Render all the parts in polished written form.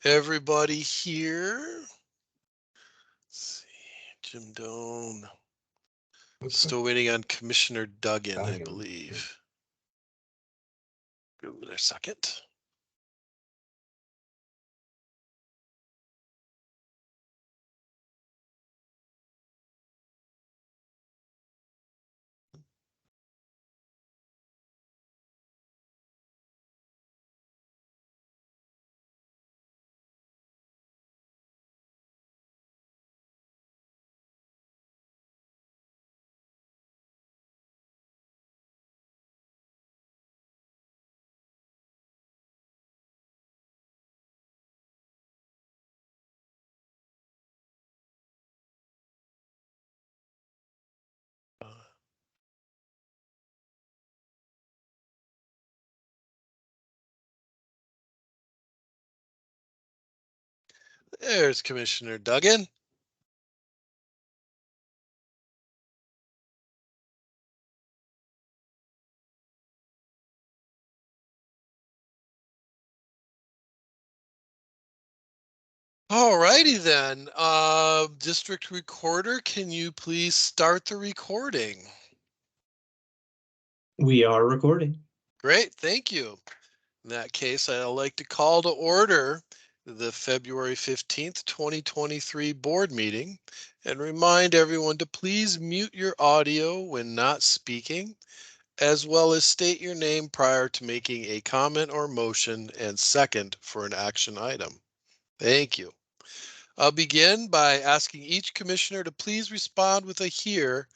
Everybody here? Let's see, Jim Doan. Still waiting on Commissioner Duggan, I believe. Give it a second. There's Commissioner Duggan. All righty then. District Recorder, can you please start the recording? We are recording. Great, thank you. In that case, I'd like to call to order the February 15th, 2023 board meeting and remind everyone to please mute your audio when not speaking, as well as state your name prior to making a comment or motion and second for an action item. Thank you. I'll begin by asking each commissioner to please respond with a here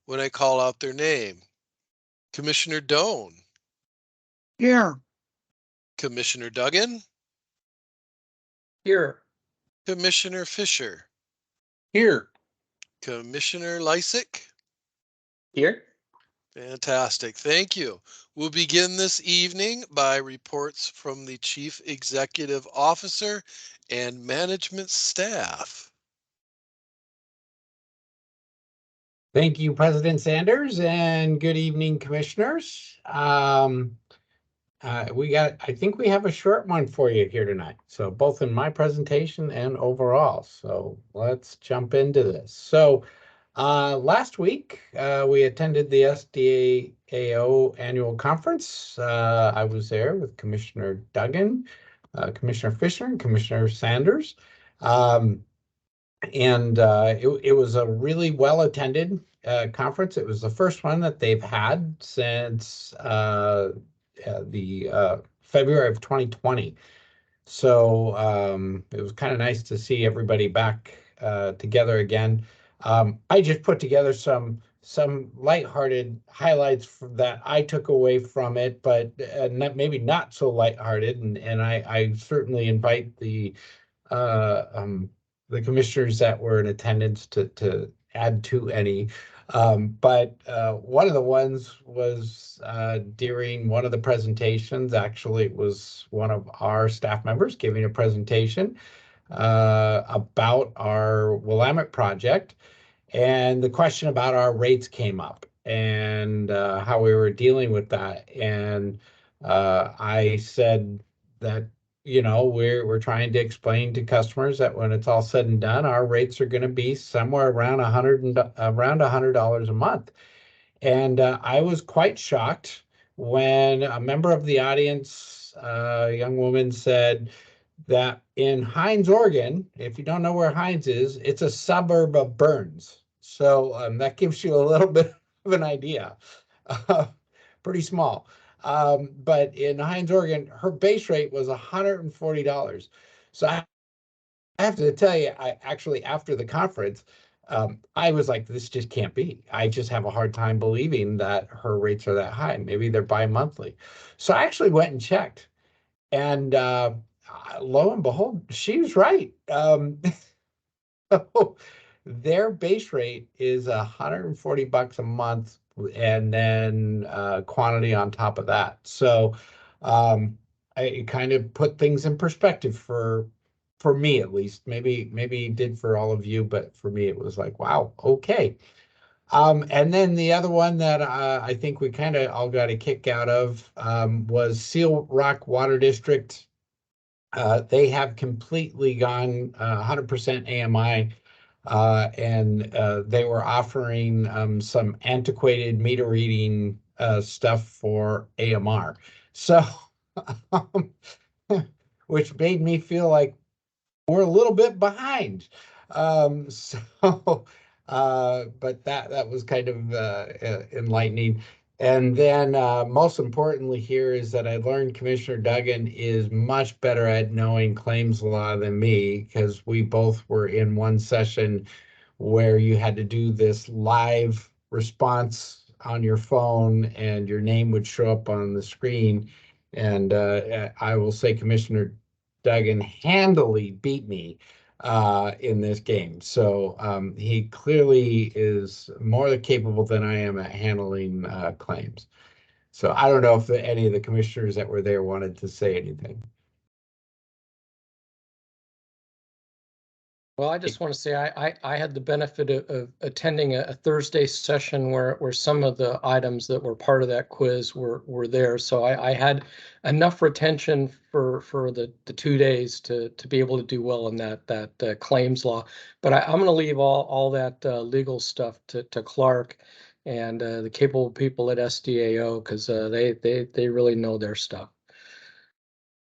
when I call out their name. Commissioner Doan. Here. Commissioner Duggan. Here. Commissioner Fisher. Here. Commissioner Lysick. Here. Fantastic. Thank you. We'll begin this evening by reports from the Chief Executive Officer and management staff. Thank you, President Sanders, and good evening, commissioners. I think we have a short one for you here tonight. So both in my presentation and overall. So let's jump into this. So last week, we attended the SDAO annual conference. I was there with Commissioner Duggan, Commissioner Fisher, and Commissioner Sanders. It was a really well-attended conference. It was the first one that they've had since the February of 2020. So it was kind of nice to see everybody back together again. I just put together some lighthearted highlights that I took away from it, but maybe not so lighthearted. And I certainly invite the commissioners that were in attendance to add to any. But one of the ones was during one of the presentations. Actually, it was one of our staff members giving a presentation about our Willamette project. And the question about our rates came up and how we were dealing with that. And I said that we're trying to explain to customers that when it's all said and done, our rates are going to be somewhere around $100 a month. And I was quite shocked when a member of the audience, a young woman, said that in Hines, Oregon, if you don't know where Hines is, it's a suburb of Burns. So that gives you a little bit of an idea. Pretty small. But in Hines, Oregon, her base rate was $140. So I have to tell you, I actually, after the conference, I was like, this just can't be. I just have a hard time believing that her rates are that high. Maybe they're bi-monthly. So I actually went and checked. And lo and behold, she was right. Their base rate is $140 a month, and then quantity on top of that. So I kind of put things in perspective for me, at least. Maybe did for all of you, but for me it was like, wow, okay. And then the other one that I think we kind of all got a kick out of was Seal Rock Water District. They have completely gone 100% AMI, and they were offering some antiquated meter reading stuff for AMR. So, which made me feel like we're a little bit behind. So, but that was kind of enlightening. And then most importantly here is that I learned Commissioner Duggan is much better at knowing claims law than me, because we both were in one session where you had to do this live response on your phone and your name would show up on the screen. And I will say Commissioner Duggan handily beat me in this game. So he clearly is more capable than I am at handling claims. So I don't know if any of the commissioners that were there wanted to say anything. Well, I just want to say I had the benefit of attending a Thursday session where some of the items that were part of that quiz were there. So I had enough retention for the 2 days to be able to do well in that claims law. But I'm going to leave all that legal stuff to Clark and the capable people at SDAO, because they really know their stuff.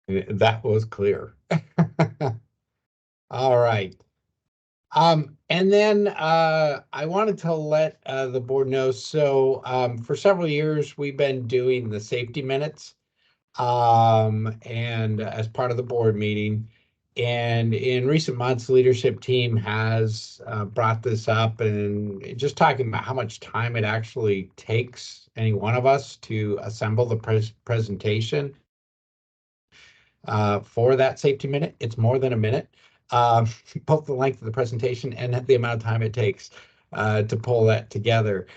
That was clear. All right. And then I wanted to let the board know, so for several years, we've been doing the safety minutes and as part of the board meeting. And in recent months, the leadership team has brought this up and just talking about how much time it actually takes any one of us to assemble the presentation for that safety minute. It's more than a minute. Both the length of the presentation and the amount of time it takes to pull that together.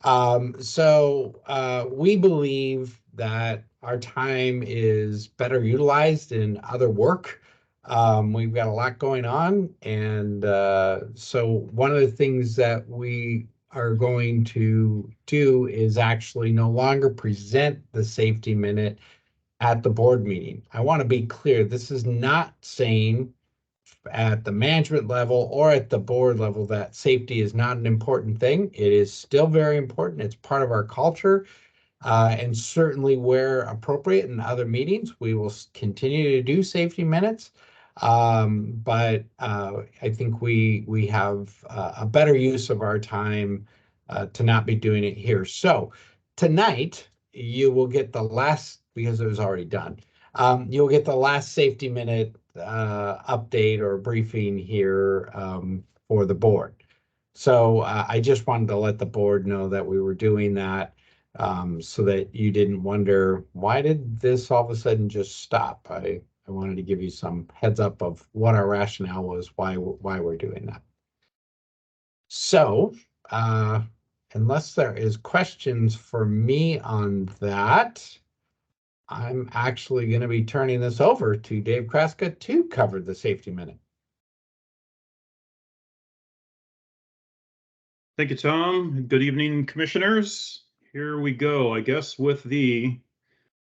So we believe that our time is better utilized in other work. We've got a lot going on, and so one of the things that we are going to do is actually no longer present the safety minute at the board meeting. I want to be clear, this is not saying at the management level or at the board level that safety is not an important thing. It is still very important. It's part of our culture. And certainly where appropriate in other meetings, we will continue to do safety minutes. But I think we have a better use of our time to not be doing it here. So tonight, you will get the last, because it was already done, you'll get the last safety minute update or briefing here for the board. So I just wanted to let the board know that we were doing that so that you didn't wonder, why did this all of a sudden just stop? I wanted to give you some heads up of what our rationale was, why we're doing that. So unless there is questions for me on that, I'm actually going to be turning this over to Dave Kraska to cover the safety minute. Thank you, Tom. Good evening, commissioners. Here we go, I guess, with the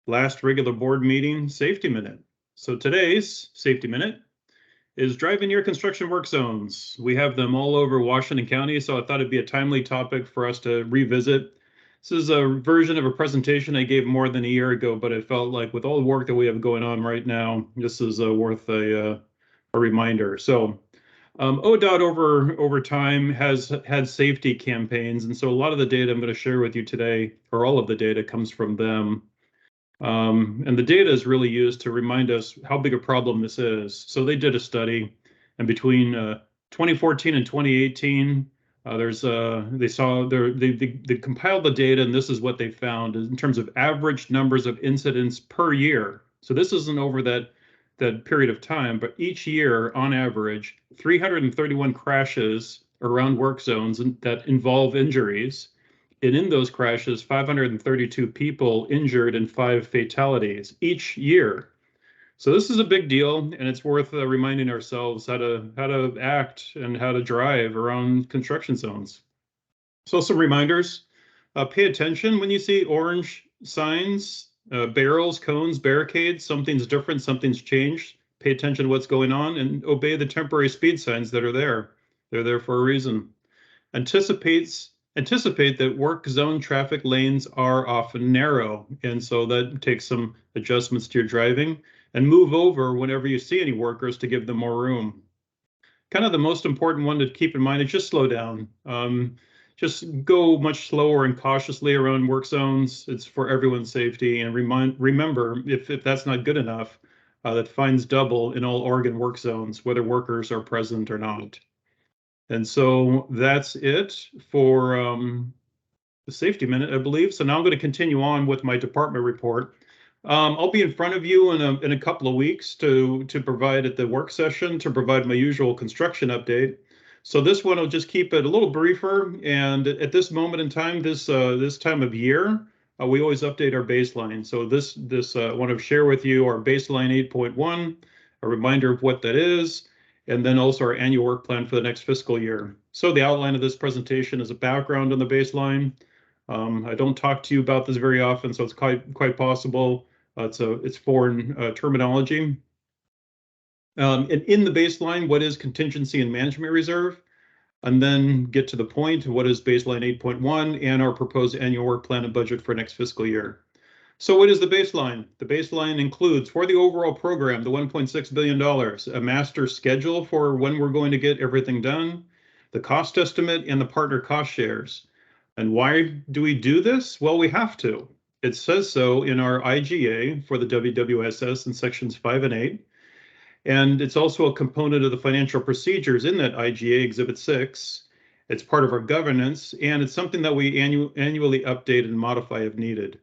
last regular board meeting safety minute. So today's safety minute is driving near construction work zones. We have them all over Washington County, so I thought it'd be a timely topic for us to revisit. This is a version of a presentation I gave more than a year ago, but it felt like with all the work that we have going on right now, this is worth a reminder. So ODOT over time has had safety campaigns, and so a lot of the data I'm going to share with you today, or all of the data, comes from them. And the data is really used to remind us how big a problem this is. So they did a study, and between 2014 and 2018, they compiled the data, and this is what they found in terms of average numbers of incidents per year. So this isn't over that period of time, but each year, on average, 331 crashes around work zones that involve injuries. And in those crashes, 532 people injured and 5 fatalities each year. So this is a big deal, and it's worth reminding ourselves how to act and how to drive around construction zones. So some reminders: pay attention when you see orange signs, barrels, cones, barricades. Something's different, something's changed. pay attention to what's going on, and obey the temporary speed signs that are there. They're there for a reason. Anticipate that work zone traffic lanes are often narrow, and so that takes some adjustments to your driving, and move over whenever you see any workers to give them more room. Kind of the most important one to keep in mind is just slow down. Just go much slower and cautiously around work zones. It's for everyone's safety. And remember, if that's not good enough, that fines double in all Oregon work zones, whether workers are present or not. And so that's it for the safety minute, I believe. So now I'm going to continue on with my department report. I'll be in front of you in a couple of weeks to provide at the work session to provide my usual construction update. So this one will just keep it a little briefer. And at this moment in time, this time of year, we always update our baseline. So I want to share with you our baseline 8.1, a reminder of what that is, and then also our annual work plan for the next fiscal year. So the outline of this presentation is a background on the baseline. I don't talk to you about this very often, so it's quite possible it's foreign terminology. And in the baseline, what is contingency and management reserve? And then get to the point, what is baseline 8.1 and our proposed annual work plan and budget for next fiscal year. So what is the baseline? The baseline includes, for the overall program, the $1.6 billion, a master schedule for when we're going to get everything done, the cost estimate, and the partner cost shares. And why do we do this? Well, we have to. It says so in our IGA for the WWSS in sections 5 and 8. And it's also a component of the financial procedures in that IGA Exhibit 6. It's part of our governance, and it's something that we annually update and modify if needed.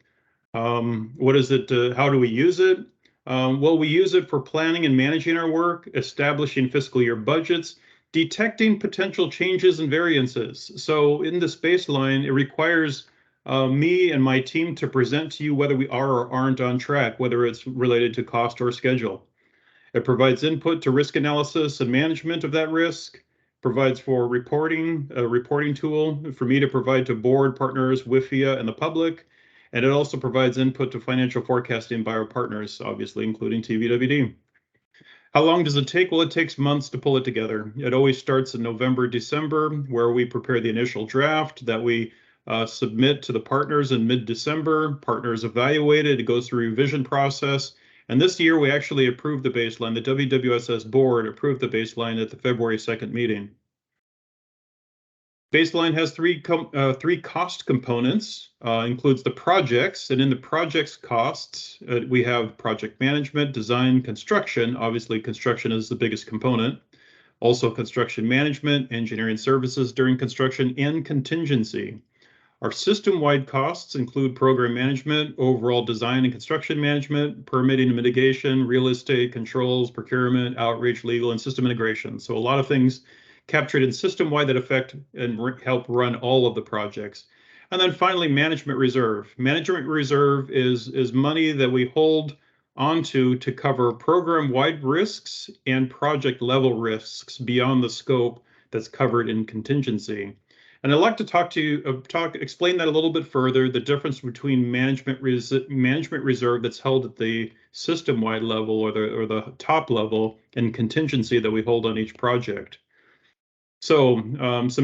What is it? How do we use it? Well, we use it for planning and managing our work, establishing fiscal year budgets, detecting potential changes and variances. So in this baseline, it requires me and my team to present to you whether we are or aren't on track, whether it's related to cost or schedule. It provides input to risk analysis and management of that risk, provides for reporting, a reporting tool for me to provide to board partners, WWSP, and the public. And it also provides input to financial forecasting by our partners, obviously, including TVWD. How long does it take? Well, it takes months to pull it together. It always starts in November, December, where we prepare the initial draft that we submit to the partners in mid-December. Partners evaluate it. It goes through a revision process. And this year, we actually approved the baseline. The WWSS board approved the baseline at the February 2nd meeting. Baseline has three cost components, includes the projects, and in the projects costs, we have project management, design, construction. Obviously, construction is the biggest component. Also construction management, engineering services during construction, and contingency. Our system-wide costs include program management, overall design and construction management, permitting and mitigation, real estate, controls, procurement, outreach, legal, and system integration. So a lot of things captured in system-wide that affect and help run all of the projects. And then finally, management reserve. Management reserve is money that we hold onto to cover program-wide risks and project-level risks beyond the scope that's covered in contingency. And I'd like to explain that a little bit further, the difference between management reserve that's held at the system-wide level or the top level and contingency that we hold on each project. So, best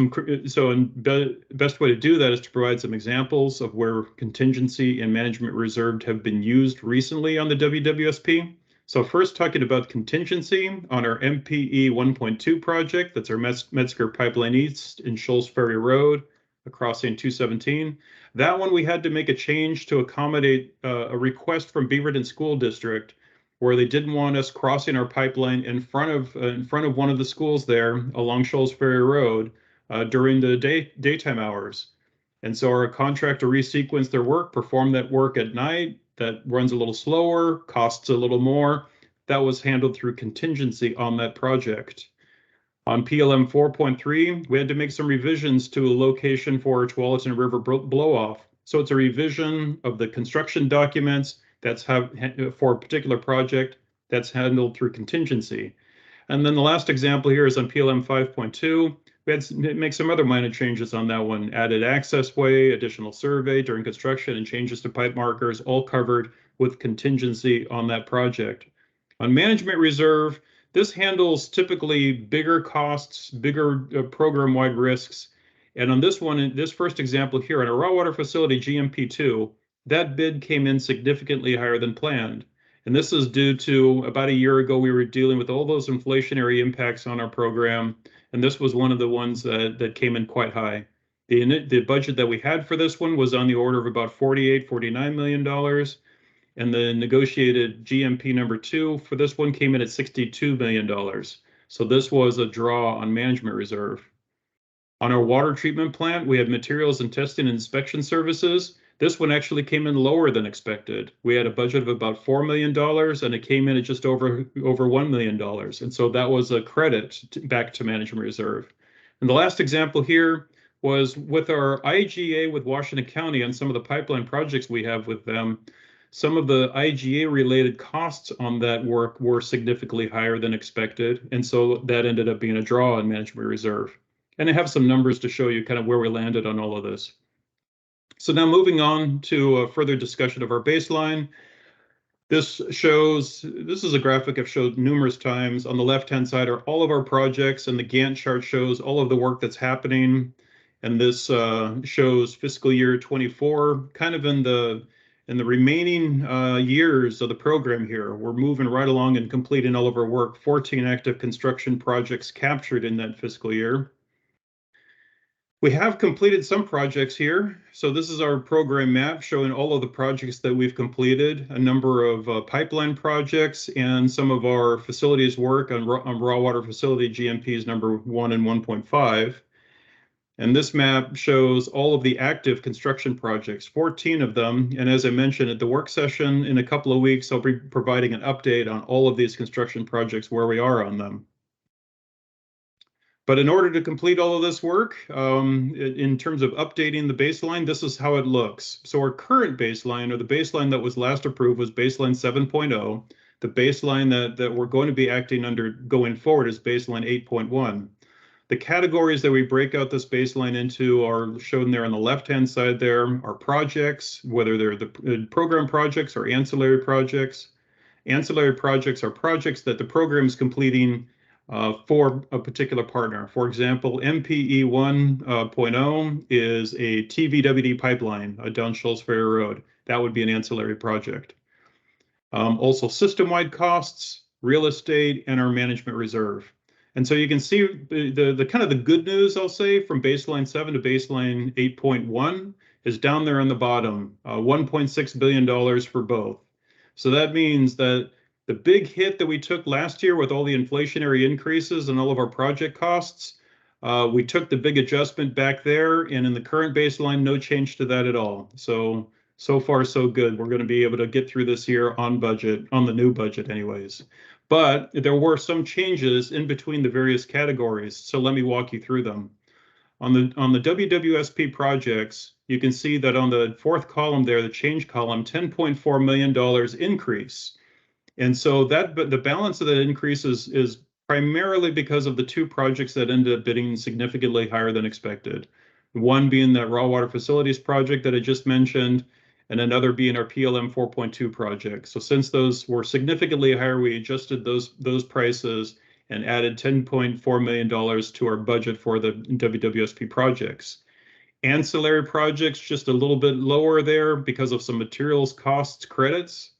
way to do that is to provide some examples of where contingency and management reserve have been used recently on the WWSP. So first, talking about contingency on our MPE 1.2 project, that's our Metzger Pipeline East in Shoals Ferry Road, crossing 217. That one we had to make a change to accommodate a request from Beaverton School District, where they didn't want us crossing our pipeline in front of one of the schools there along Shoals Ferry Road during the daytime hours. And so our contractor resequenced their work, performed that work at night. That runs a little slower, costs a little more. That was handled through contingency on that project. On PLM 4.3, we had to make some revisions to a location for our Tualatin River blow-off. So it's a revision of the construction documents that's for a particular project that's handled through contingency. And then the last example here is on PLM 5.2. We had to make some other minor changes on that one, added access way, additional survey during construction, and changes to pipe markers, all covered with contingency on that project. On management reserve, this handles typically bigger costs, bigger program-wide risks. And on this one, in this first example here, on a raw water facility GMP2, that bid came in significantly higher than planned. And this is due to about a year ago, we were dealing with all those inflationary impacts on our program. And this was one of the ones that came in quite high. The budget that we had for this one was on the order of about $49 million. And the negotiated GMP number 2 for this one came in at $62 million. So this was a draw on management reserve. On our water treatment plant, we had materials and testing and inspection services. This one actually came in lower than expected. We had a budget of about $4 million and it came in at just over $1 million. And so that was a credit back to management reserve. And the last example here was with our IGA with Washington County on some of the pipeline projects we have with them. Some of the IGA related costs on that work were significantly higher than expected. And so that ended up being a draw on management reserve. And I have some numbers to show you kind of where we landed on all of this. So now moving on to a further discussion of our baseline. This is a graphic I've showed numerous times. On the left-hand side are all of our projects, and the Gantt chart shows all of the work that's happening. And this shows fiscal year 24, kind of in the remaining years of the program here. We're moving right along and completing all of our work, 14 active construction projects captured in that fiscal year. We have completed some projects here. So this is our program map showing all of the projects that we've completed, a number of pipeline projects and some of our facilities work on raw water facility GMPs number 1 and 1.5. And this map shows all of the active construction projects, 14 of them. And as I mentioned at the work session in a couple of weeks, I'll be providing an update on all of these construction projects, where we are on them. But in order to complete all of this work, in terms of updating the baseline, this is how it looks. So our current baseline, or the baseline that was last approved, was baseline 7.0. The baseline that we're going to be acting under going forward is baseline 8.1. The categories that we break out this baseline into are shown there on the left-hand side there, are projects, whether they're the program projects or ancillary projects. Ancillary projects are projects that the program is completing for a particular partner. For example, MPE 1.0 is a TVWD pipeline down Schultz Ferry Road. That would be an ancillary project. Also system-wide costs, real estate, and our management reserve. And so you can see the kind of the good news, I'll say, from baseline 7 to baseline 8.1 is down there on the bottom, $1.6 billion for both. So that means that the big hit that we took last year with all the inflationary increases and all of our project costs, we took the big adjustment back there, and in the current baseline, no change to that at all. So far, so good. We're going to be able to get through this year on budget, on the new budget anyways. But there were some changes in between the various categories, so let me walk you through them. On the WWSP projects, you can see that on the fourth column there, the change column, $10.4 million increase. And so the balance of that increase is primarily because of the two projects that ended up bidding significantly higher than expected. One being that raw water facilities project that I just mentioned, and another being our PLM 4.2 project. So since those were significantly higher, we adjusted those prices and added $10.4 million to our budget for the WWSP projects. Ancillary projects, just a little bit lower there because of some materials costs credits.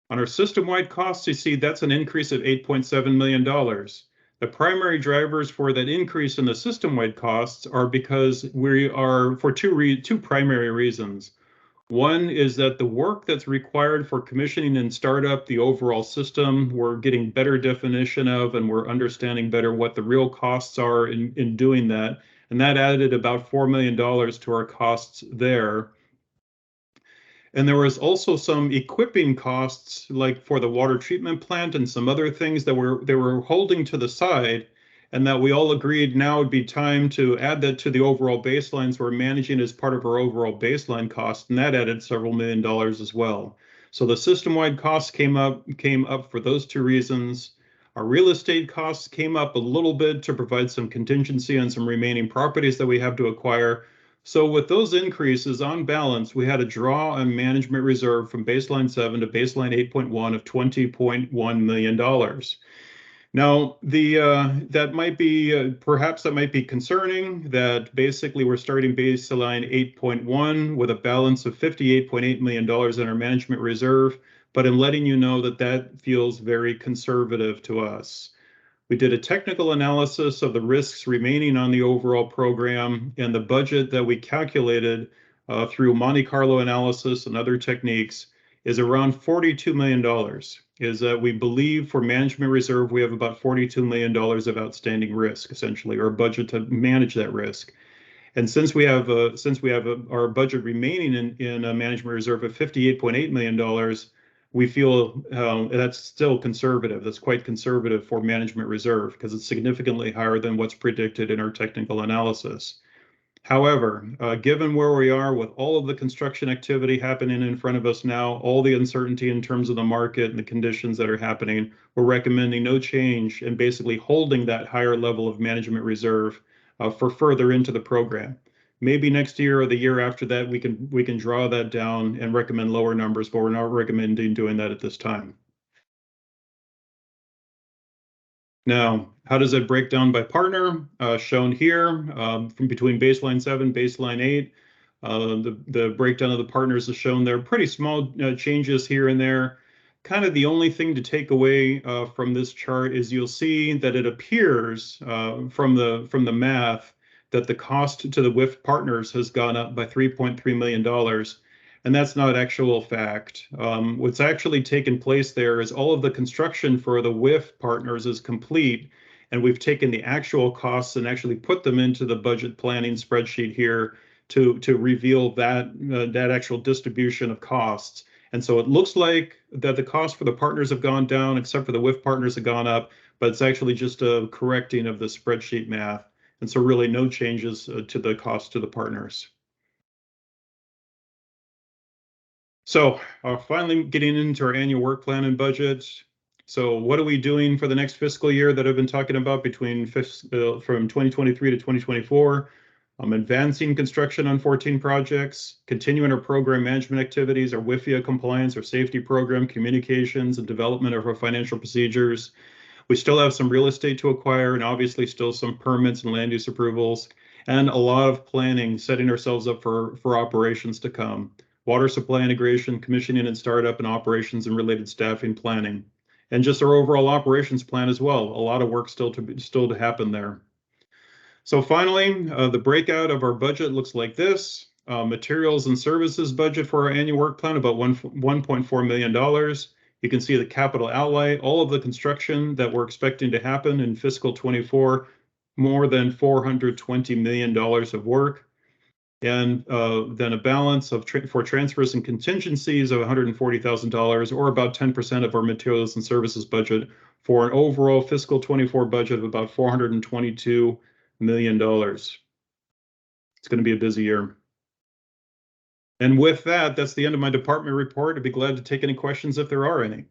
On our system-wide costs, you see that's an increase of $8.7 million. The primary drivers for that increase in the system-wide costs are because we are for two primary reasons. One is that the work that's required for commissioning and startup the overall system, we're getting better definition of, and we're understanding better what the real costs are in doing that. And that added about $4 million to our costs there. And there was also some equipping costs, like for the water treatment plant and some other things that they were holding to the side, and that we all agreed now would be time to add that to the overall baselines we're managing as part of our overall baseline cost, and that added several $1 million as well. So the system-wide costs came up for those two reasons. Our real estate costs came up a little bit to provide some contingency on some remaining properties that we have to acquire. So with those increases on balance, we had a draw on management reserve from baseline 7 to baseline 8.1 of $20.1 million. Now, that might be perhaps that might be concerning that basically we're starting baseline 8.1 with a balance of $58.8 million in our management reserve, but I'm letting you know that that feels very conservative to us. We did a technical analysis of the risks remaining on the overall program, and the budget that we calculated through Monte Carlo analysis and other techniques is around $42 million. Is that we believe for management reserve, we have about $42 million of outstanding risk, essentially, or budget to manage that risk. And since we have our budget remaining in a management reserve of $58.8 million, we feel that's still conservative. That's quite conservative for management reserve because it's significantly higher than what's predicted in our technical analysis. However, given where we are with all of the construction activity happening in front of us now, all the uncertainty in terms of the market and the conditions that are happening, we're recommending no change and basically holding that higher level of management reserve for further into the program. Maybe next year or the year after that, we can draw that down and recommend lower numbers, but we're not recommending doing that at this time. Now, how does it break down by partner? Shown here from between baseline 7, baseline 8. The breakdown of the partners is shown there. Pretty small changes here and there. Kind of the only thing to take away from this chart is you'll see that it appears from the math that the cost to the WIF partners has gone up by $3.3 million. And that's not actual fact. What's actually taken place there is all of the construction for the WIF partners is complete, and we've taken the actual costs and actually put them into the budget planning spreadsheet here to reveal that actual distribution of costs. And so it looks like that the costs for the partners have gone down, except for the WIF partners have gone up, but it's actually just a correcting of the spreadsheet math. And so really no changes to the cost to the partners. So finally getting into our annual work plan and budget. So what are we doing for the next fiscal year that I've been talking about from 2023 to 2024? I'm advancing construction on 14 projects, continuing our program management activities, our WIFIA compliance, our safety program, communications, and development of our financial procedures. We still have some real estate to acquire and obviously still some permits and land use approvals, and a lot of planning, setting ourselves up for operations to come. Water supply integration, commissioning and startup, and operations and related staffing planning. And just our overall operations plan as well. A lot of work still to happen there. So finally, the breakout of our budget looks like this. Materials and services budget for our annual work plan, about $1.4 million. You can see the capital outlay, all of the construction that we're expecting to happen in fiscal 24, more than $420 million of work. And then a balance for transfers and contingencies of $140,000, or about 10% of our materials and services budget, for an overall fiscal 24 budget of about $422 million. It's going to be a busy year. And with that, that's the end of my department report. I'd be glad to take any questions if there are any.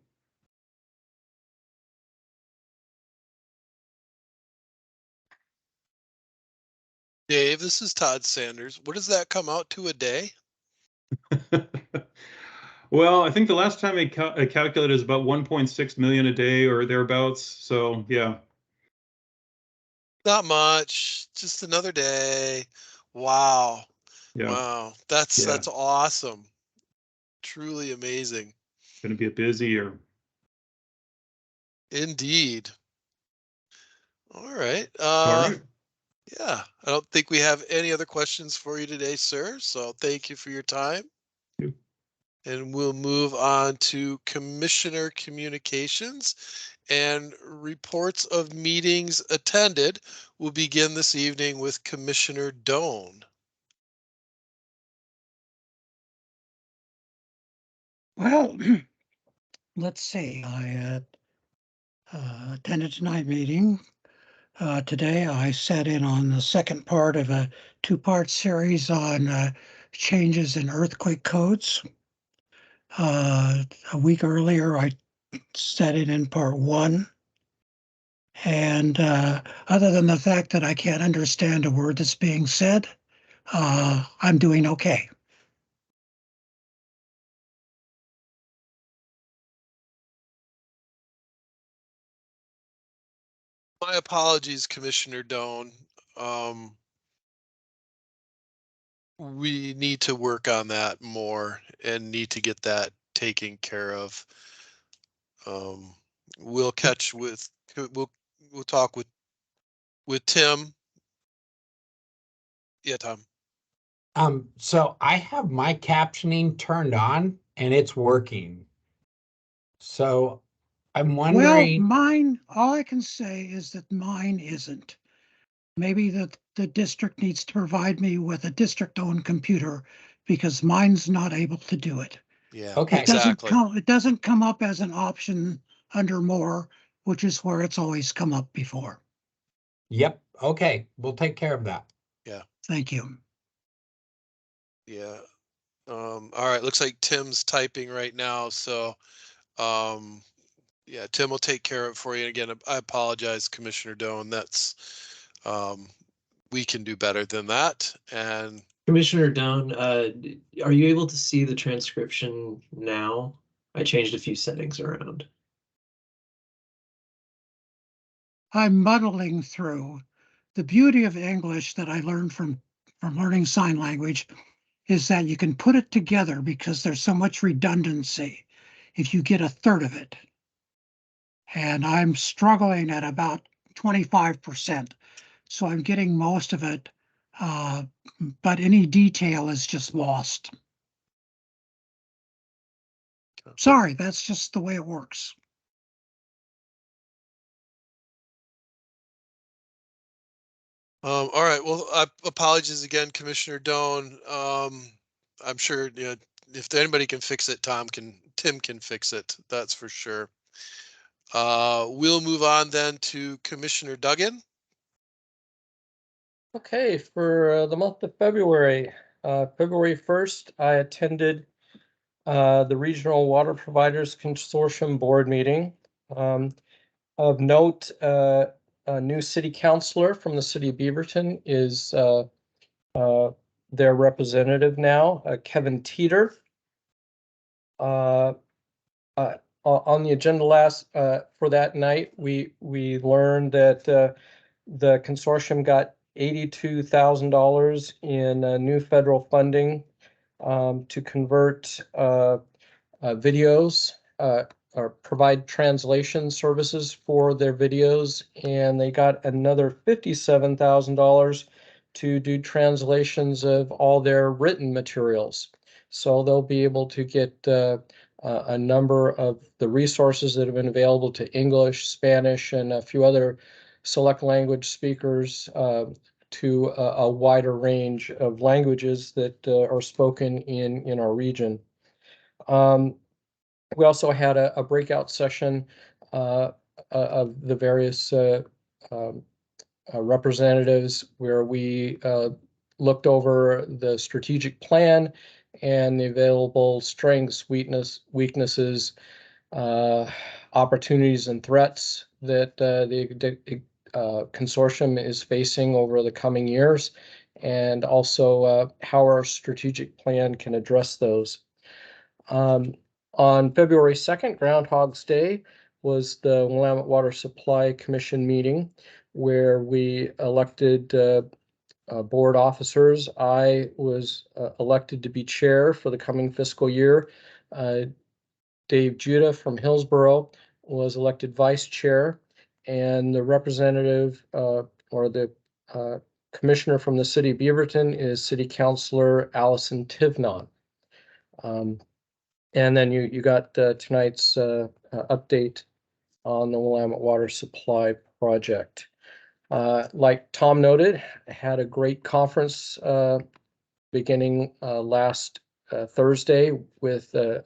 Dave, this is Todd Sanders. What does that come out to a day? Well, I think the last time I calculated is about 1.6 million a day or thereabouts. So yeah. Not much, just another day. Wow. Yeah. Wow. That's awesome. Truly amazing. Going to be a busy year. Indeed. All right. All right. Yeah, I don't think we have any other questions for you today, sir. So thank you for your time. Thank you. And we'll move on to Commissioner Communications and reports of meetings attended. We'll begin this evening with Commissioner Doan. Well, let's see. I attended tonight's meeting. Today I sat in on the second part of a two-part series on changes in earthquake codes. A week earlier I sat in part one. And other than the fact that I can't understand a word that's being said, I'm doing okay. My apologies, Commissioner Doan. We need to work on that more and need to get that taken care of. We'll catch with, we'll talk with Tim. Yeah, Tom. So I have my captioning turned on and it's working. So I'm Well, wondering. mine, all I can say is that mine isn't. Maybe the district needs to provide me with a district-owned computer because mine's not able to do it. Yeah, Okay. exactly. It doesn't come up as an option under more, which is where it's always come up before. Yep. Okay. We'll take care of that. Yeah, Thank you. yeah. All right, looks like Tim's typing right now, so yeah, Tim will take care of it for you. And again, I apologize, Commissioner Doan. That's we can do better than that. And Commissioner Down, are you able to see the transcription now? I changed a few settings around. I'm muddling through. The beauty of English that I learned from learning sign language is that you can put it together because there's so much redundancy if you get a third of it. And I'm struggling at about 25%. So I'm getting most of it, but any detail is just lost. Sorry, that's just the way it works. all right, well, apologies again, Commissioner Doan. I'm sure, you know, if anybody can fix it, Tim can fix it. That's for sure. We'll move on then to Commissioner Duggan. Okay, for the month of February, February 1st, I attended the Regional Water Providers Consortium Board meeting. Of note, a new city councilor from the city of Beaverton is their representative now, Kevin Teeter. On the agenda for that night, we learned that the consortium got $82,000 in new federal funding to convert videos or provide translation services for their videos, and they got another $57,000 to do translations of all their written materials. So they'll be able to get a number of the resources that have been available to English, Spanish, and a few other select language speakers to a wider range of languages that are spoken in our region. We also had a breakout session of the various representatives where we looked over the strategic plan and the available strengths, weaknesses, opportunities, and threats that the consortium is facing over the coming years, and also how our strategic plan can address those. On February 2nd, Groundhog's Day, was the Willamette Water Supply Commission meeting where we elected board officers. I was elected to be chair for the coming fiscal year. Dave Judah from Hillsborough was elected vice chair, and the representative or the commissioner from the city of Beaverton is City Councilor Allison Tivnon. And then you got tonight's update on the Willamette Water Supply Project. Like Tom noted, I had a great conference beginning last Thursday with a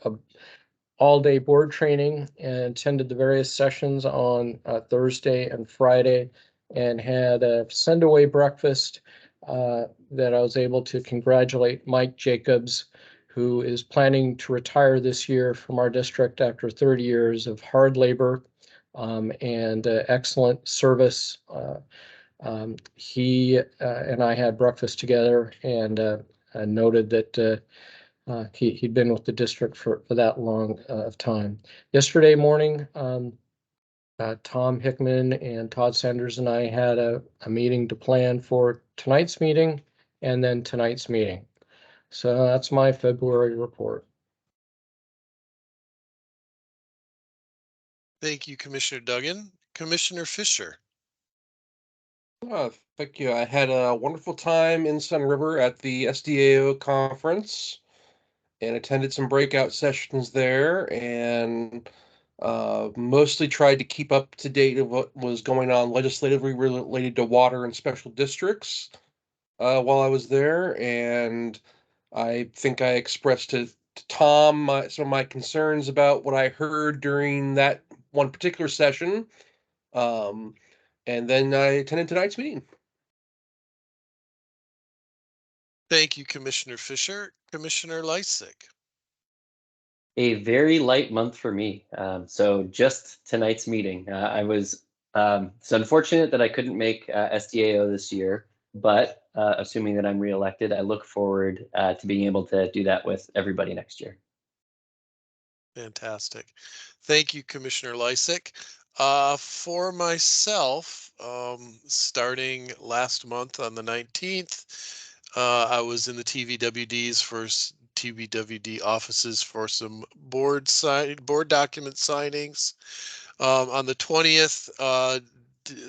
all-day board training, and attended the various sessions on Thursday and Friday, and had a send-away breakfast that I was able to congratulate Mike Jacobs, who is planning to retire this year from our district after 30 years of hard labor and excellent service He and I had breakfast together and noted that he'd been with the district for that long of time. Yesterday morning, Tom Hickman and Todd Sanders and I had a meeting to plan for tonight's meeting and then tonight's meeting. So that's my February report. Thank you, Commissioner Duggan. Commissioner Fisher. Thank you. I had a wonderful time in Sun River at the SDAO conference and attended some breakout sessions there, and mostly tried to keep up to date of what was going on legislatively related to water and special districts while I was there. And I think I expressed to Tom some of my concerns about what I heard during that one particular session. And then I attended tonight's meeting. Thank you, Commissioner Fisher. Commissioner Lysick. A very light month for me. So just tonight's meeting. I was it's unfortunate that I couldn't make SDAO this year, but assuming that I'm reelected, I look forward to being able to do that with everybody next year. Fantastic. Thank you, Commissioner Lysick. For myself, starting last month on the 19th, I was in the TVWDs for TVWD offices for some board document signings. On the 20th,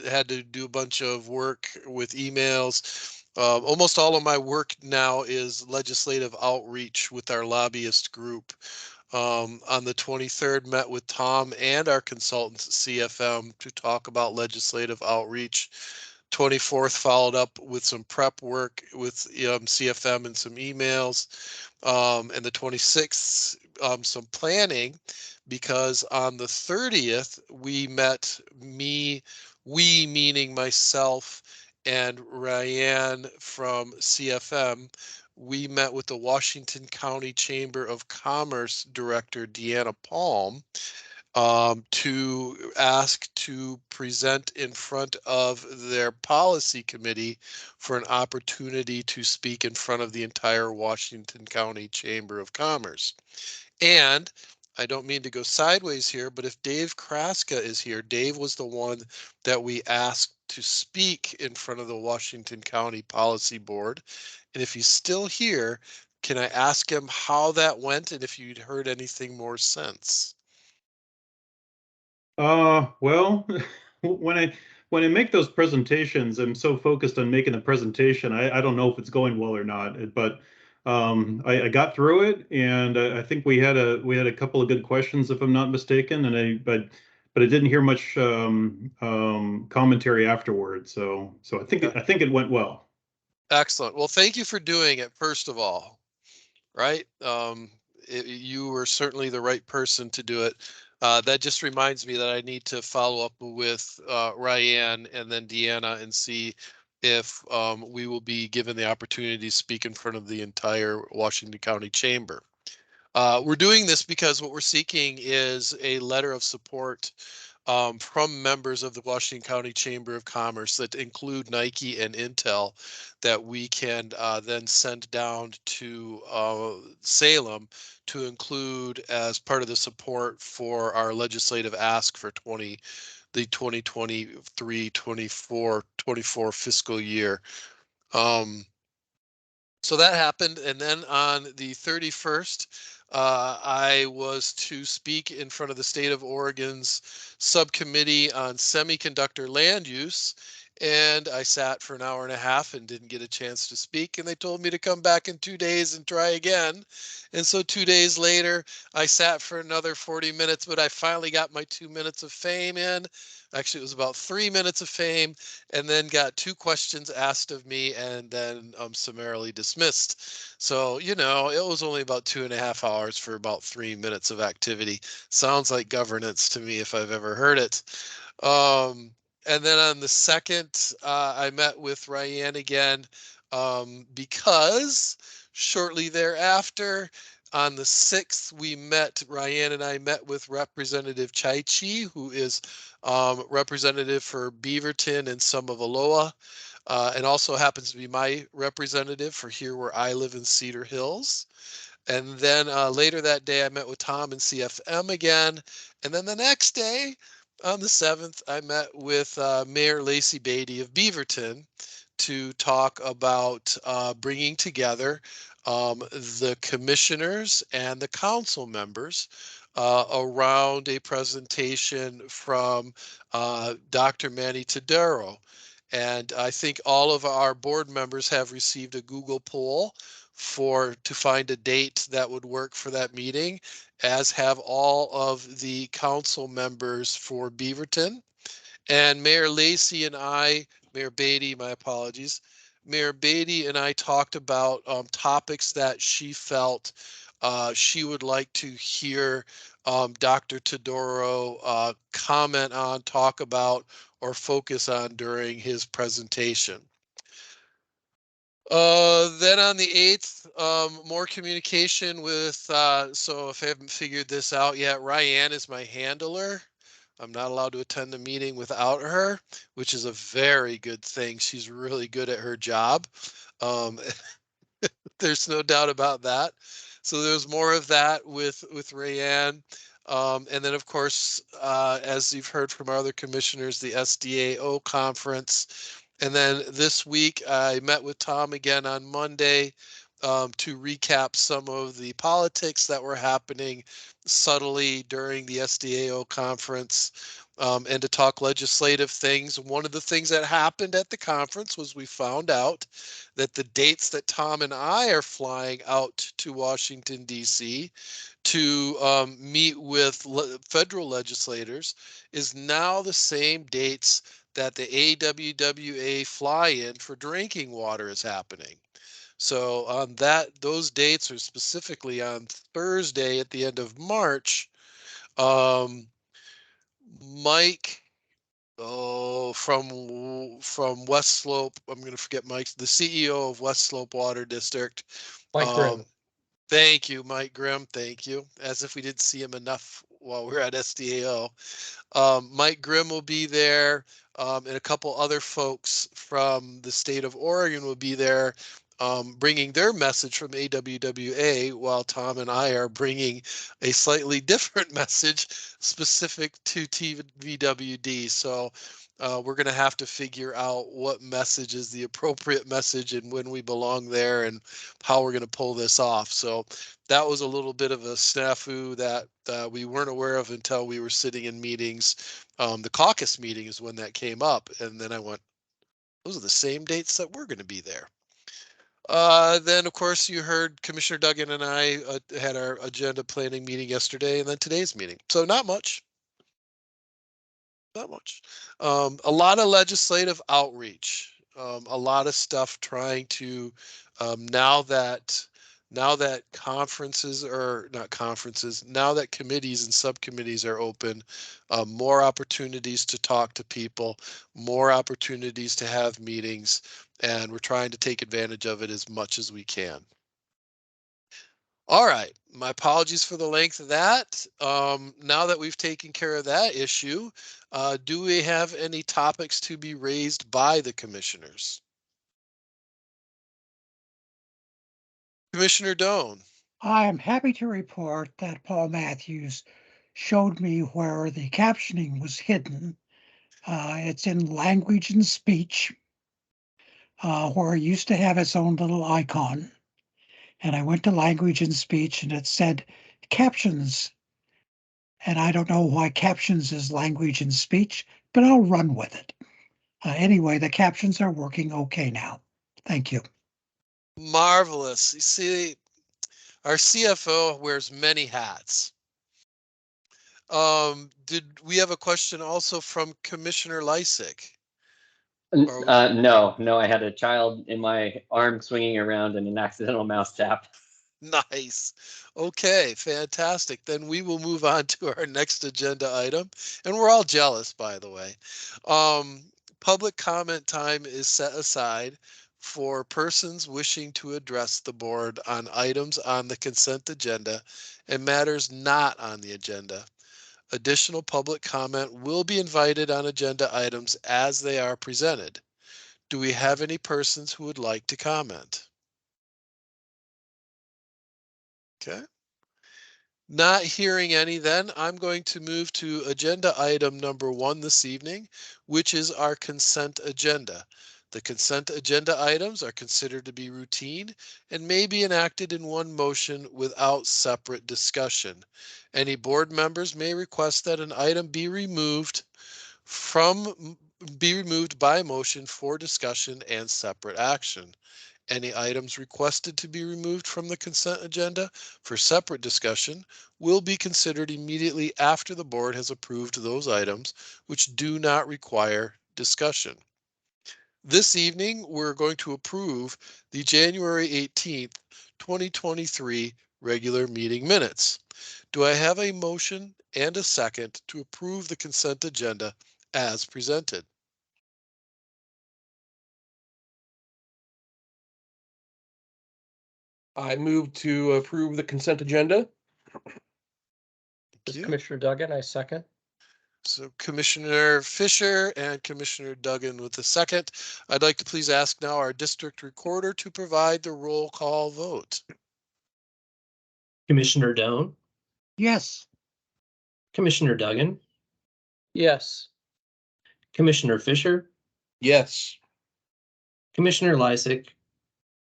had to do a bunch of work with emails. Almost all of my work now is legislative outreach with our lobbyist group. On the 23rd, met with Tom and our consultants at CFM to talk about legislative outreach. 24th, followed up with some prep work with CFM and some emails. And the 26th, some planning, because on the 30th, we met, we meaning myself and Ryan from CFM, we met with the Washington County Chamber of Commerce Director, Deanna Palm, to ask to present in front of their policy committee for an opportunity to speak in front of the entire Washington County Chamber of Commerce. And I don't mean to go sideways here, but if Dave Kraska is here, Dave was the one that we asked to speak in front of the Washington County Policy Board. And if he's still here, can I ask him how that went and if you'd heard anything more since? Well, when I make those presentations, I'm so focused on making the presentation, I don't know if it's going well or not. But I got through it, and I think we had a couple of good questions, if I'm not mistaken, and but I didn't hear much commentary afterwards. So I think it went well. Excellent. Well, thank you for doing it, first of all. Right? You were certainly the right person to do it. That just reminds me that I need to follow up with Ryan and then Deanna and see if we will be given the opportunity to speak in front of the entire Washington County Chamber. We're doing this because what we're seeking is a letter of support from members of the Washington County Chamber of Commerce that include Nike and Intel that we can then send down to Salem to include as part of the support for our legislative ask for the 2023-24 fiscal year. So that happened, and then on the 31st, I was to speak in front of the state of Oregon's subcommittee on semiconductor land use, and I sat for an hour and a half and didn't get a chance to speak, and they told me to come back in 2 days and try again. And so 2 days later, I sat for another 40 minutes, but I finally got my 2 minutes of fame in. Actually, it was about 3 minutes of fame, and then got 2 questions asked of me and then summarily dismissed. So, it was only about 2.5 hours for about 3 minutes of activity. Sounds like governance to me if I've ever heard it. And then on the 2nd, I met with Ryan again because shortly thereafter, On the 6th, Ryan and I met with Representative Chaichi, who is representative for Beaverton and some of Aloha, and also happens to be my representative for here where I live in Cedar Hills. And then later that day, I met with Tom and CFM again. And then the next day, on the 7th, I met with Mayor Lacey Beatty of Beaverton to talk about bringing together the commissioners and the council members around a presentation from Dr. Manny Tadaro. And I think all of our board members have received a Google poll to find a date that would work for that meeting, as have all of the council members for Beaverton. And Mayor Lacey and Mayor Beatty, my apologies, Mayor Beatty and I talked about topics that she felt she would like to hear Dr. Tadaro comment on, talk about, or focus on during his presentation. Then on the 8th, more communication with, so if I haven't figured this out yet, Ryan is my handler. I'm not allowed to attend the meeting without her, which is a very good thing. She's really good at her job. There's no doubt about that. So there's more of that with Rayanne. And then, of course, as you've heard from our other commissioners, the SDAO conference. And then this week, I met with Tom again on Monday to recap some of the politics that were happening subtly during the SDAO conference and to talk legislative things. One of the things that happened at the conference was we found out that the dates that Tom and I are flying out to Washington, D.C. to meet with federal legislators is now the same dates that the AWWA fly-in for drinking water is happening. So on those dates are specifically on Thursday at the end of March. Mike, from West Slope, I'm going to forget Mike's, the CEO of West Slope Water District. Mike Grimm. Thank you, Mike Grimm. Thank you. As if we didn't see him enough while we're at SDAO. Mike Grimm will be there, and a couple other folks from the state of Oregon will be there, bringing their message from AWWA, while Tom and I are bringing a slightly different message specific to TVWD. So we're going to have to figure out what message is the appropriate message and when we belong there and how we're going to pull this off. So that was a little bit of a snafu that we weren't aware of until we were sitting in meetings. The caucus meeting is when that came up. And then I went, those are the same dates that we're going to be there. Then, of course, you heard Commissioner Duggan and I had our agenda planning meeting yesterday and then today's meeting. So not much. Not much. A lot of legislative outreach, a lot of stuff trying to, now that conferences are not conferences, now that committees and subcommittees are open, more opportunities to talk to people, more opportunities to have meetings, and we're trying to take advantage of it as much as we can. All right, my apologies for the length of that. Now that we've taken care of that issue, do we have any topics to be raised by the commissioners? Commissioner Doan. I am happy to report that Paul Matthews showed me where the captioning was hidden. It's in language and speech, where it used to have its own little icon. And I went to language and speech and it said captions. And I don't know why captions is language and speech, but I'll run with it. Anyway, the captions are working okay now. Thank you. Marvelous. You see, our CFO wears many hats. Did we have a question also from Commissioner Lysick? No, I had a child in my arm swinging around and an accidental mouse tap. Nice. Okay, fantastic. Then we will move on to our next agenda item. And we're all jealous, by the way. Public comment time is set aside for persons wishing to address the board on items on the consent agenda and matters not on the agenda. Additional public comment will be invited on agenda items as they are presented. Do we have any persons who would like to comment? Okay. Not hearing any, then I'm going to move to agenda item number 1 this evening, which is our consent agenda. The consent agenda items are considered to be routine and may be enacted in one motion without separate discussion. Any board members may request that an item be removed by motion for discussion and separate action. Any items requested to be removed from the consent agenda for separate discussion will be considered immediately after the board has approved those items which do not require discussion. This evening, we're going to approve the January 18th, 2023 regular meeting minutes. Do I have a motion and a second to approve the consent agenda as presented? I move to approve the consent agenda. This is you. Commissioner Duggan, I second. So Commissioner Fisher and Commissioner Duggan with the second. I'd like to please ask now our district recorder to provide the roll call vote. Commissioner Doan, Yes. Commissioner Duggan, Yes. Commissioner Fisher, Yes. Commissioner Lysick,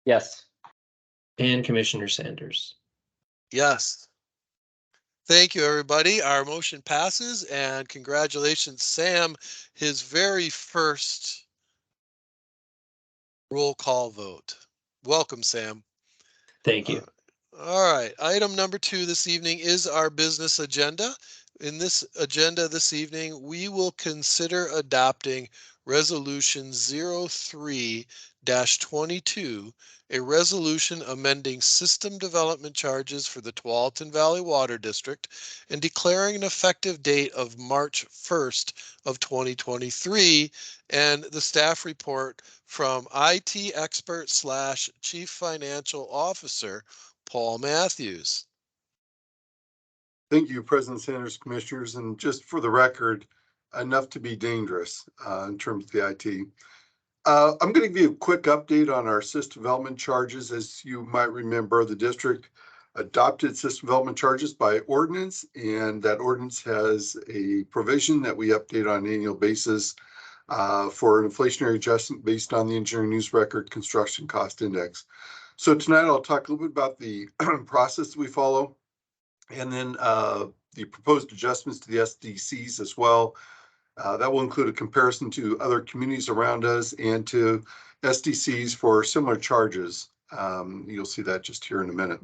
Yes. and Commissioner Sanders. Yes. Thank you, everybody. Our motion passes, and congratulations, Sam, his very first roll call vote. Welcome, Sam. Thank you. All right, item number 2 this evening is our business agenda. In this agenda this evening, we will consider adopting Resolution 03-22, a resolution amending system development charges for the Tualatin Valley Water District and declaring an effective date of March 1st of 2023, and the staff report from IT expert / chief financial officer, Paul Matthews. Thank you, President Sanders, Commissioners, and just for the record, enough to be dangerous in terms of the IT. I'm going to give you a quick update on our system development charges. As you might remember, the district adopted system development charges by ordinance, and that ordinance has a provision that we update on an annual basis for an inflationary adjustment based on the Engineering News Record Construction Cost Index. So tonight I'll talk a little bit about the process we follow, and then the proposed adjustments to the SDCs as well. That will include a comparison to other communities around us and to SDCs for similar charges. You'll see that just here in a minute.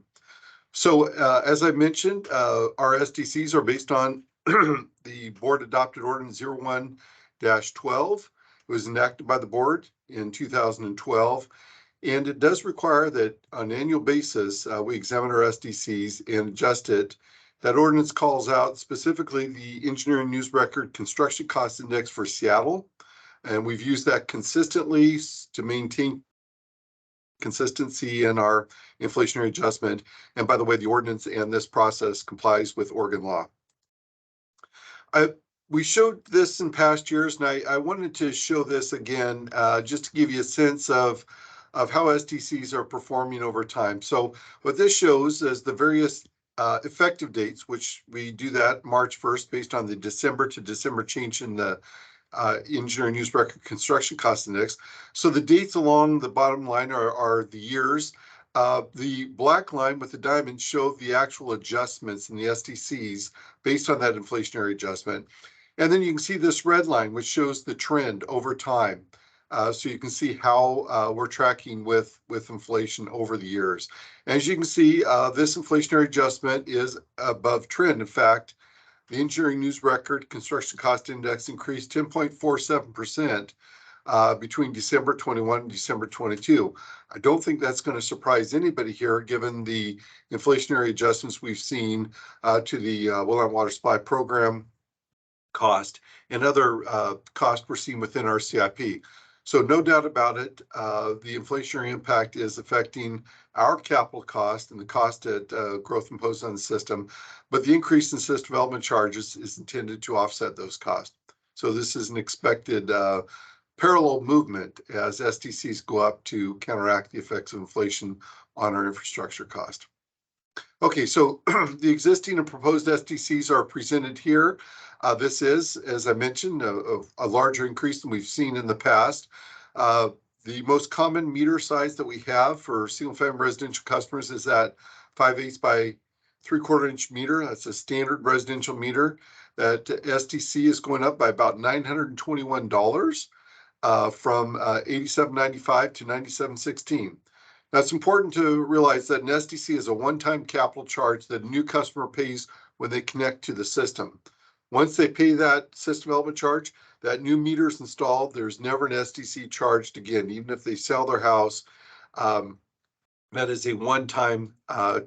So as I mentioned, our SDCs are based on the board adopted ordinance 01-12. It was enacted by the board in 2012. And it does require that on an annual basis, we examine our SDCs and adjust it. That ordinance calls out specifically the Engineering News Record Construction Cost Index for Seattle. And we've used that consistently to maintain consistency in our inflationary adjustment. And by the way, the ordinance and this process complies with Oregon law. We showed this in past years, and I wanted to show this again just to give you a sense of how SDCs are performing over time. So what this shows is the various effective dates, which we do that March 1st based on the December to December change in the Engineering News Record Construction Cost Index. So the dates along the bottom line are the years. The black line with the diamond show the actual adjustments in the SDCs based on that inflationary adjustment. And then you can see this red line, which shows the trend over time. So you can see how we're tracking with inflation over the years. As you can see, this inflationary adjustment is above trend. In fact, the Engineering News Record Construction Cost Index increased 10.47% between December 21 and December 22. I don't think that's going to surprise anybody here, given the inflationary adjustments we've seen to the Well and Water Supply Program cost and other costs we're seeing within our CIP. So no doubt about it, the inflationary impact is affecting our capital cost and the cost at growth imposed on the system, but the increase in system development charges is intended to offset those costs. So this is an expected parallel movement as SDCs go up to counteract the effects of inflation on our infrastructure cost. Okay, so the existing and proposed SDCs are presented here. This is, as I mentioned, a larger increase than we've seen in the past. The most common meter size that we have for single-family residential customers is that 5/8 by 3/4 inch meter. That's a standard residential meter. That SDC is going up by about $921 from $87.95 to $97.16. Now, it's important to realize that an SDC is a one-time capital charge that a new customer pays when they connect to the system. Once they pay that system development charge, that new meter is installed. There's never an SDC charged again, even if they sell their house. That is a one-time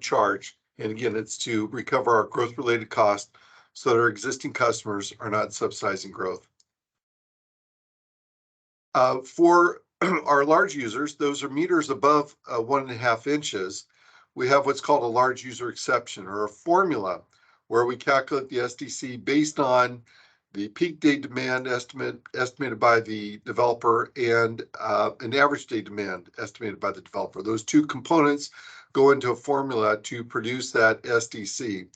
charge. And again, it's to recover our growth-related costs so that our existing customers are not subsidizing growth. For our large users, those are meters above 1.5 inches. We have what's called a large user exception, or a formula, where we calculate the SDC based on the peak day demand estimated by the developer and an average day demand estimated by the developer. Those two components go into a formula to produce that SDC.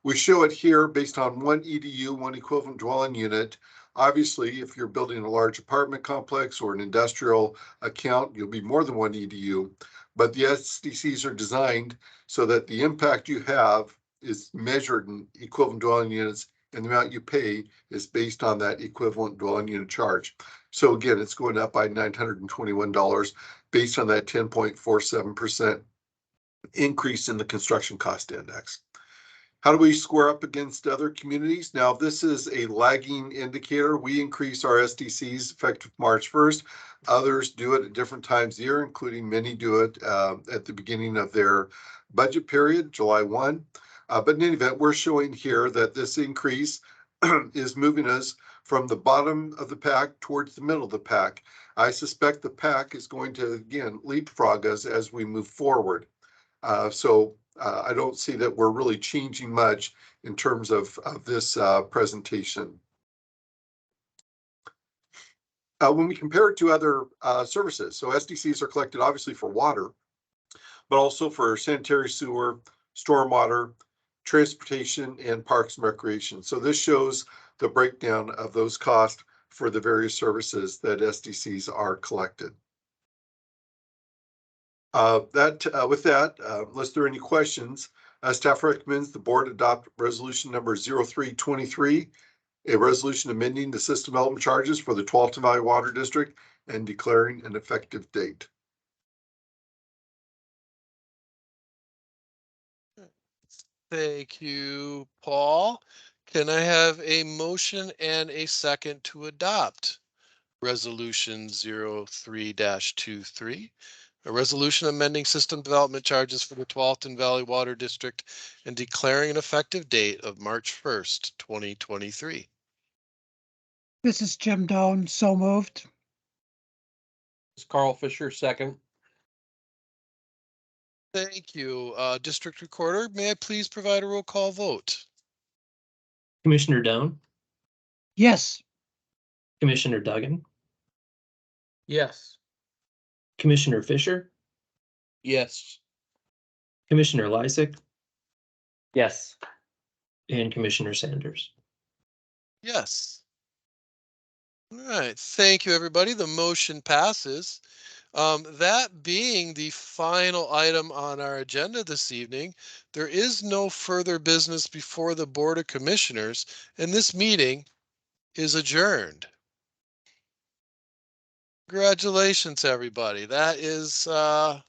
We show it here based on one EDU, one equivalent dwelling unit. Obviously, if you're building a large apartment complex or an industrial account, you'll be more than one EDU, but the SDCs are designed so that the impact you have is measured in equivalent dwelling units, and the amount you pay is based on that equivalent dwelling unit charge. So again, it's going up by $921 based on that 10.47% increase in the construction cost index. How do we square up against other communities? Now, this is a lagging indicator. We increase our SDCs effective March 1st. Others do it at different times of the year, including many do it at the beginning of their budget period, July 1. But in any event, we're showing here that this increase is moving us from the bottom of the pack towards the middle of the pack. I suspect the pack is going to, again, leapfrog us as we move forward. I don't see that we're really changing much in terms of this presentation. When we compare it to other services, so SDCs are collected obviously for water, but also for sanitary sewer, stormwater, transportation, and parks and recreation. So this shows the breakdown of those costs for the various services that SDCs are collected. With that, unless there are any questions, staff recommends the board adopt resolution number 0323, a resolution amending the system development charges for the Tualatin Valley Water District and declaring an effective date. Thank you, Paul. Can I have a motion and a second to adopt resolution 03-23? A resolution amending system development charges for the Tualatin Valley Water District and declaring an effective date of March 1st, 2023. This is Jim Doan, so moved. It's Carl Fisher, second. Thank you. District Recorder, may I please provide a roll call vote? Commissioner Doan, Yes. Commissioner Duggan, Yes. Commissioner Fisher, Yes. Commissioner Lysick, Yes. and Commissioner Sanders. Yes. All right. Thank you, everybody. The motion passes. That being the final item on our agenda this evening, there is no further business before the Board of Commissioners, and this meeting is adjourned. Congratulations, everybody. That is awesome.